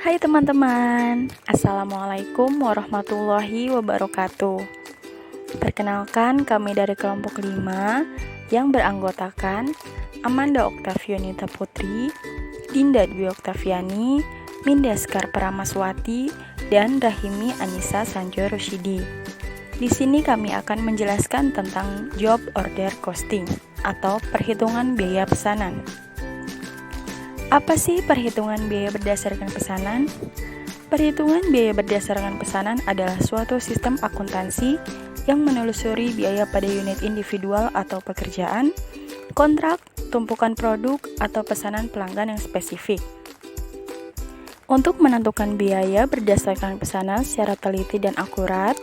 Hai teman-teman, Assalamualaikum warahmatullahi wabarakatuh. Perkenalkan, kami dari kelompok 5 yang beranggotakan Amanda Oktavianita Putri, Dinda Dwi Oktaviani, Mindaskar Paramaswati, dan Rahimi Anissa Sanjo Rosyidi. Di sini kami akan menjelaskan tentang job order costing atau perhitungan biaya pesanan. Apa sih perhitungan biaya berdasarkan pesanan? Perhitungan biaya berdasarkan pesanan adalah suatu sistem akuntansi yang menelusuri biaya pada unit individual atau pekerjaan, kontrak, tumpukan produk, atau pesanan pelanggan yang spesifik. Untuk menentukan biaya berdasarkan pesanan secara teliti dan akurat,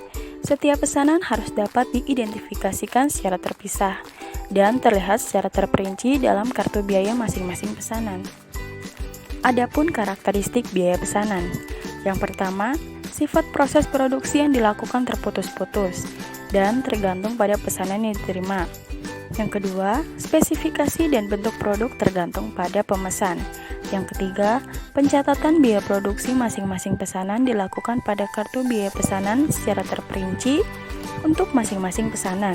setiap pesanan harus dapat diidentifikasikan secara terpisah dan terlihat secara terperinci dalam kartu biaya masing-masing pesanan. Adapun karakteristik biaya pesanan. Yang pertama, sifat proses produksi yang dilakukan terputus-putus dan tergantung pada pesanan yang diterima. Yang kedua, spesifikasi dan bentuk produk tergantung pada pemesan. Yang ketiga, pencatatan biaya produksi masing-masing pesanan dilakukan pada kartu biaya pesanan secara terperinci untuk masing-masing pesanan.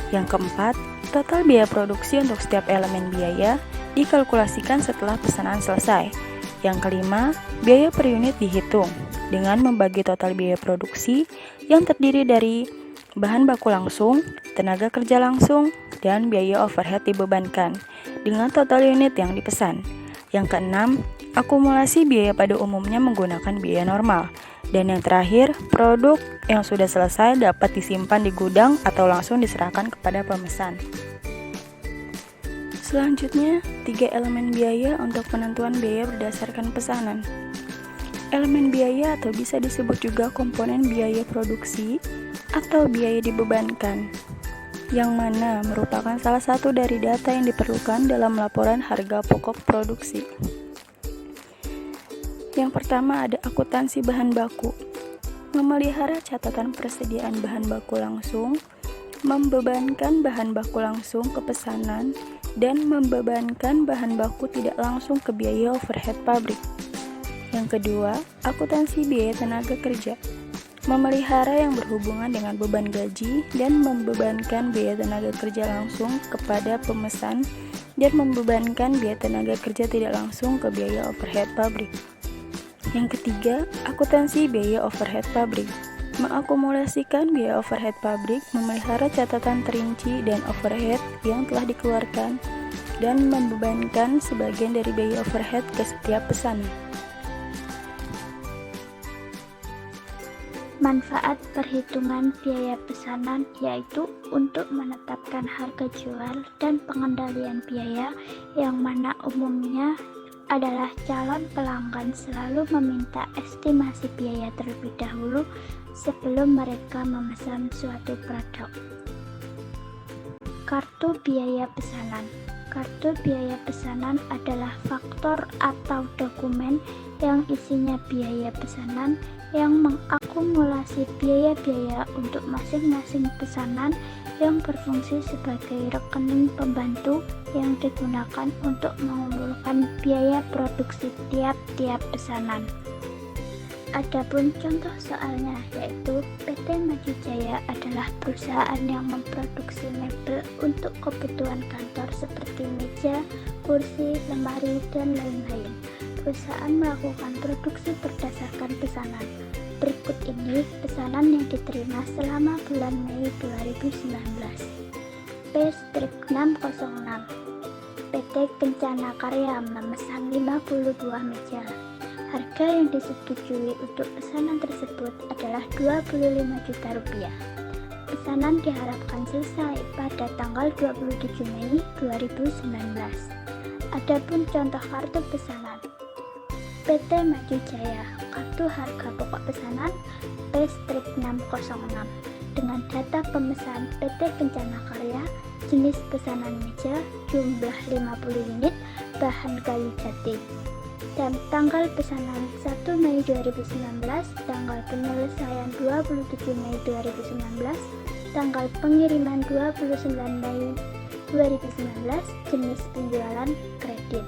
Yang keempat, total biaya produksi untuk setiap elemen biaya dikalkulasikan setelah pesanan selesai. Yang kelima, biaya per unit dihitung dengan membagi total biaya produksi yang terdiri dari bahan baku langsung, tenaga kerja langsung, dan biaya overhead dibebankan dengan total unit yang dipesan. Yang keenam, akumulasi biaya pada umumnya menggunakan biaya normal. Dan yang terakhir, produk yang sudah selesai dapat disimpan di gudang atau langsung diserahkan kepada pemesan. Selanjutnya, 3 elemen biaya untuk penentuan biaya berdasarkan pesanan. Elemen biaya atau bisa disebut juga komponen biaya produksi atau biaya dibebankan, yang mana merupakan salah satu dari data yang diperlukan dalam laporan harga pokok produksi. Yang pertama ada akuntansi bahan baku. Memelihara catatan persediaan bahan baku langsung, membebankan bahan baku langsung ke pesanan, dan membebankan bahan baku tidak langsung ke biaya overhead pabrik. Yang kedua, akuntansi biaya tenaga kerja. Memelihara yang berhubungan dengan beban gaji dan membebankan biaya tenaga kerja langsung kepada pemesan dan membebankan biaya tenaga kerja tidak langsung ke biaya overhead pabrik. Yang ketiga, akuntansi biaya overhead pabrik. Mengakumulasikan biaya overhead pabrik, memelihara catatan terinci dan overhead yang telah dikeluarkan, dan membebankan sebagian dari biaya overhead ke setiap pesanan. Manfaat perhitungan biaya pesanan yaitu untuk menetapkan harga jual dan pengendalian biaya, yang mana umumnya adalah calon pelanggan selalu meminta estimasi biaya terlebih dahulu sebelum mereka memesan suatu produk. Kartu biaya pesanan. Kartu biaya pesanan adalah faktor atau dokumen yang isinya biaya pesanan yang mengakumulasi biaya-biaya untuk masing-masing pesanan yang berfungsi sebagai rekening pembantu yang digunakan untuk mengumpulkan biaya produksi tiap-tiap pesanan. Adapun contoh soalnya yaitu PT Maju Jaya adalah perusahaan yang memproduksi mebel untuk kebutuhan kantor seperti meja, kursi, lemari, dan lain-lain. Perusahaan melakukan produksi berdasarkan pesanan. Berikut ini pesanan yang diterima selama bulan Mei 2019. P-606 PT Kencana Karya memesan 52 meja. Harga yang disetujui untuk pesanan tersebut adalah 25 juta rupiah. Pesanan diharapkan selesai pada tanggal 27 Mei 2019. Adapun contoh kartu pesanan. PT Maju Jaya, kartu harga pokok pesanan P-606 dengan data pemesan PT Kencana Karya, jenis pesanan meja, jumlah 50 unit, bahan kayu jati. Dan tanggal pesanan 1 Mei 2019, tanggal penyelesaian 27 Mei 2019, tanggal pengiriman 29 Mei 2019, jenis penjualan kredit.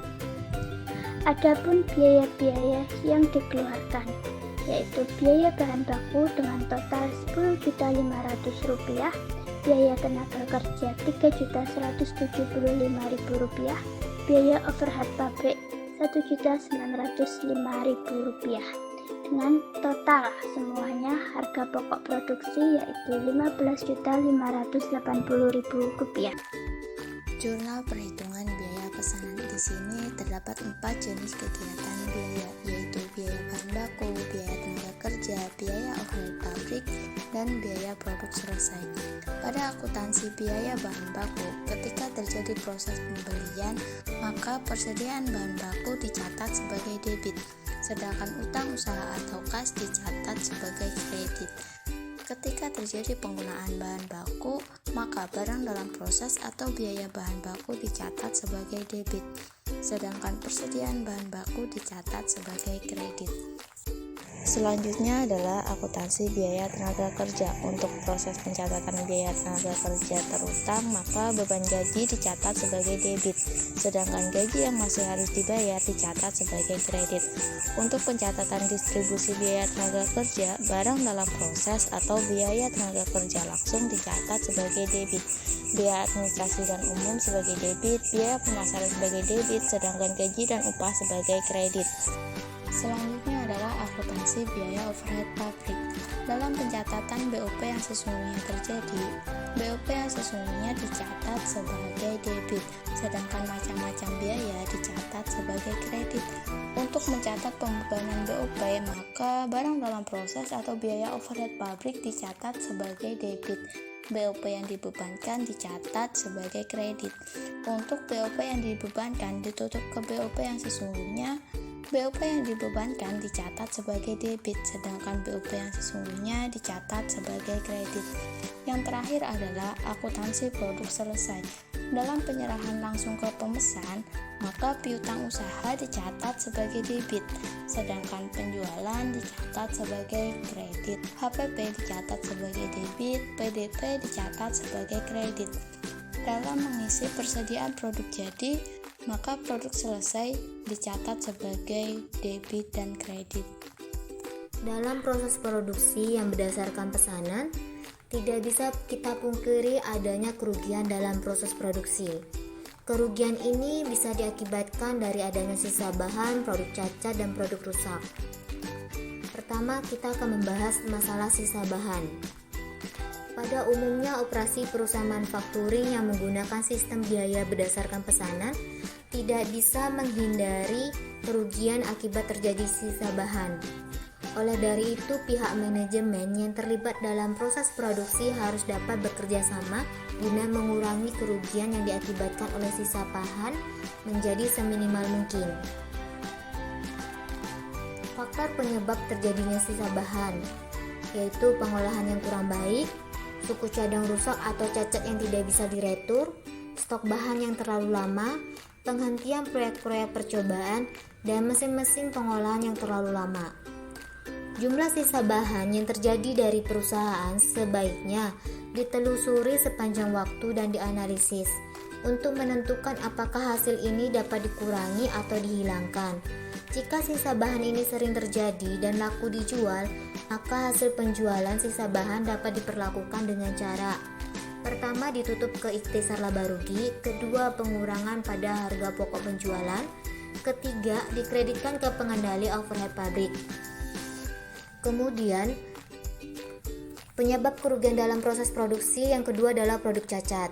Adapun biaya-biaya yang dikeluarkan, yaitu biaya bahan baku dengan total Rp10.500.000, biaya tenaga kerja Rp3.175.000, biaya overhead pabrik Rp1.905.000. Dengan total semuanya harga pokok produksi yaitu Rp15.580.000. Jurnal perhitungan biaya pesanan. Di sini terdapat 4 jenis kegiatan biaya, yaitu biaya bahan baku, biaya tenaga kerja, biaya overhead pabrik, dan biaya produk selesai. Pada akuntansi biaya bahan baku, ketika terjadi proses pembelian, maka persediaan bahan baku dicatat sebagai debit, sedangkan utang usaha atau kas dicatat sebagai kredit. Ketika terjadi penggunaan bahan baku, maka barang dalam proses atau biaya bahan baku dicatat sebagai debit, sedangkan persediaan bahan baku dicatat sebagai kredit. Selanjutnya adalah akuntansi biaya tenaga kerja. Untuk proses pencatatan biaya tenaga kerja terutang, maka beban gaji dicatat sebagai debit, sedangkan gaji yang masih harus dibayar dicatat sebagai kredit. Untuk pencatatan distribusi biaya tenaga kerja, barang dalam proses atau biaya tenaga kerja langsung dicatat sebagai debit, biaya administrasi dan umum sebagai debit, biaya pemasaran sebagai debit, sedangkan gaji dan upah sebagai kredit. Selanjutnya adalah akuntansi biaya overhead pabrik. Dalam pencatatan BOP yang sesungguhnya terjadi, BOP yang sesungguhnya dicatat sebagai debit, sedangkan macam-macam biaya dicatat sebagai kredit. Untuk mencatat pembebanan BOP, maka barang dalam proses atau biaya overhead pabrik dicatat sebagai debit, BOP yang dibebankan dicatat sebagai kredit. Untuk BOP yang dibebankan ditutup ke BOP yang sesungguhnya, BOP yang dibebankan dicatat sebagai debit, sedangkan BOP yang sesungguhnya dicatat sebagai kredit. Yang terakhir adalah akuntansi produk selesai. Dalam penyerahan langsung ke pemesan, maka piutang usaha dicatat sebagai debit, sedangkan penjualan dicatat sebagai kredit. HPP dicatat sebagai debit, PDP dicatat sebagai kredit. Dalam mengisi persediaan produk jadi, maka produk selesai dicatat sebagai debit dan kredit. Dalam proses produksi yang berdasarkan pesanan, tidak bisa kita pungkiri adanya kerugian dalam proses produksi. Kerugian ini bisa diakibatkan dari adanya sisa bahan, produk cacat, dan produk rusak. Pertama, kita akan membahas masalah sisa bahan. Pada umumnya, operasi perusahaan manufacturing yang menggunakan sistem biaya berdasarkan pesanan tidak bisa menghindari kerugian akibat terjadi sisa bahan. Oleh dari itu, pihak manajemen yang terlibat dalam proses produksi harus dapat bekerja sama guna mengurangi kerugian yang diakibatkan oleh sisa bahan menjadi seminimal mungkin. Faktor penyebab terjadinya sisa bahan yaitu pengolahan yang kurang baik, suku cadang rusak atau cacat yang tidak bisa diretur, stok bahan yang terlalu lama, penghentian proyek-proyek percobaan, dan mesin-mesin pengolahan yang terlalu lama. Jumlah sisa bahan yang terjadi dari perusahaan sebaiknya ditelusuri sepanjang waktu dan dianalisis untuk menentukan apakah hasil ini dapat dikurangi atau dihilangkan. Jika sisa bahan ini sering terjadi dan laku dijual, maka hasil penjualan sisa bahan dapat diperlakukan dengan cara: pertama, ditutup ke ikhtisar laba rugi; kedua, pengurangan pada harga pokok penjualan; ketiga, dikreditkan ke pengendali overhead pabrik. Kemudian, penyebab kerugian dalam proses produksi yang kedua adalah produk cacat.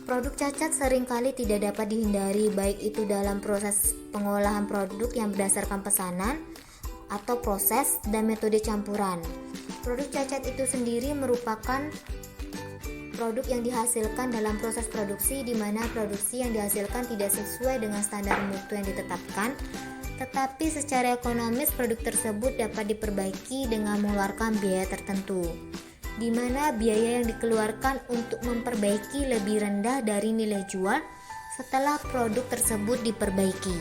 Produk cacat seringkali tidak dapat dihindari, baik itu dalam proses pengolahan produk yang berdasarkan pesanan atau proses dan metode campuran. Produk cacat itu sendiri merupakan produk yang dihasilkan dalam proses produksi di mana produksi yang dihasilkan tidak sesuai dengan standar mutu yang ditetapkan, tetapi secara ekonomis produk tersebut dapat diperbaiki dengan mengeluarkan biaya tertentu, di mana biaya yang dikeluarkan untuk memperbaiki lebih rendah dari nilai jual setelah produk tersebut diperbaiki.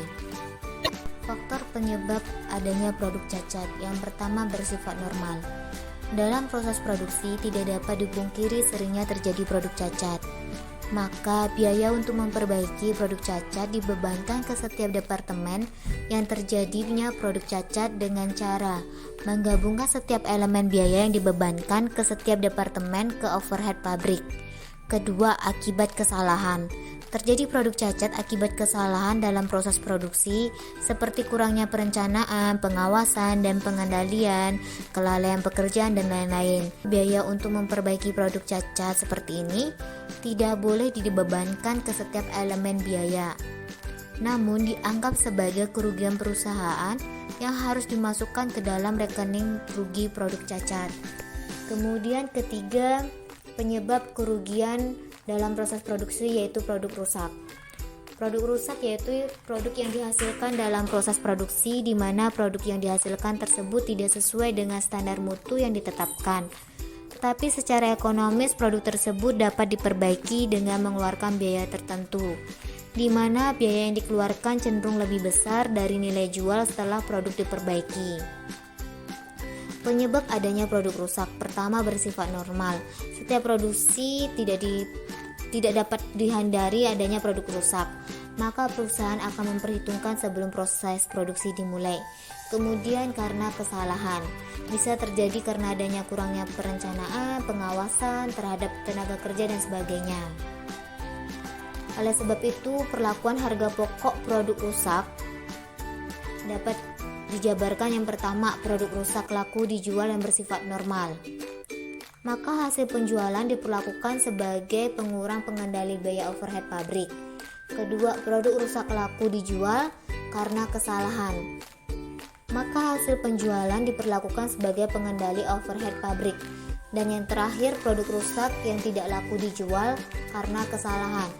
Faktor penyebab adanya produk cacat yang pertama bersifat normal. Dalam proses produksi tidak dapat dipungkiri seringnya terjadi produk cacat. Maka biaya untuk memperbaiki produk cacat dibebankan ke setiap departemen yang terjadinya produk cacat dengan cara menggabungkan setiap elemen biaya yang dibebankan ke setiap departemen ke overhead pabrik. Kedua, akibat kesalahan. Terjadi produk cacat akibat kesalahan dalam proses produksi seperti kurangnya perencanaan, pengawasan, dan pengendalian, kelalaian pekerjaan, dan lain-lain. Biaya untuk memperbaiki produk cacat seperti ini tidak boleh dibebankan ke setiap elemen biaya, namun dianggap sebagai kerugian perusahaan yang harus dimasukkan ke dalam rekening rugi produk cacat. Kemudian ketiga, penyebab kerugian dalam proses produksi yaitu produk rusak. Produk rusak yaitu produk yang dihasilkan dalam proses produksi di mana produk yang dihasilkan tersebut tidak sesuai dengan standar mutu yang ditetapkan. Tapi secara ekonomis produk tersebut dapat diperbaiki dengan mengeluarkan biaya tertentu, di mana biaya yang dikeluarkan cenderung lebih besar dari nilai jual setelah produk diperbaiki. Penyebab adanya produk rusak pertama bersifat normal. Setiap produksi tidak dapat dihindari adanya produk rusak, maka perusahaan akan memperhitungkan sebelum proses produksi dimulai. Kemudian karena kesalahan, bisa terjadi karena adanya kurangnya perencanaan, pengawasan terhadap tenaga kerja dan sebagainya. Oleh sebab itu, perlakuan harga pokok produk rusak dapat dijabarkan. Yang pertama, produk rusak laku dijual yang bersifat normal, maka hasil penjualan diperlakukan sebagai pengurang pengendali biaya overhead pabrik. Kedua, produk rusak laku dijual karena kesalahan, maka hasil penjualan diperlakukan sebagai pengendali overhead pabrik. Dan yang terakhir, produk rusak yang tidak laku dijual karena kesalahan,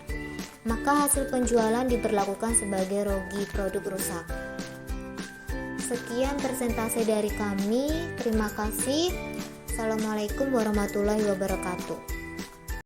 maka hasil penjualan diperlakukan sebagai rugi produk rusak. Sekian presentasi dari kami. Terima kasih. Assalamualaikum warahmatullahi wabarakatuh.